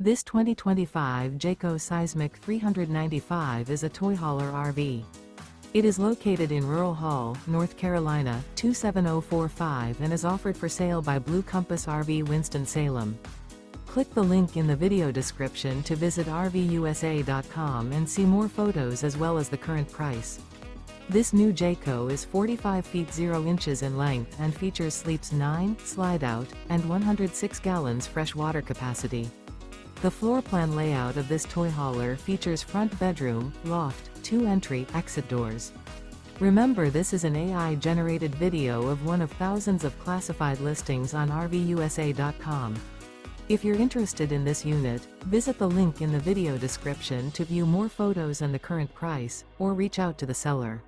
This 2025 Jayco Seismic 395 is a toy hauler RV. It is located in Rural Hall, North Carolina, 27045 and is offered for sale by Blue Compass RV Winston, Salem. Click the link in the video description to visit RVUSA.com and see more photos as well as the current price. This new Jayco is 45 feet 0 inches in length and features sleeps 9, slide-out, and 106 gallons fresh water capacity. The floor plan layout of this toy hauler features front bedroom, loft, 2 entry/exit doors. Remember, this is an AI-generated video of one of thousands of classified listings on RVUSA.com. If you're interested in this unit, visit the link in the video description to view more photos and the current price, or reach out to the seller.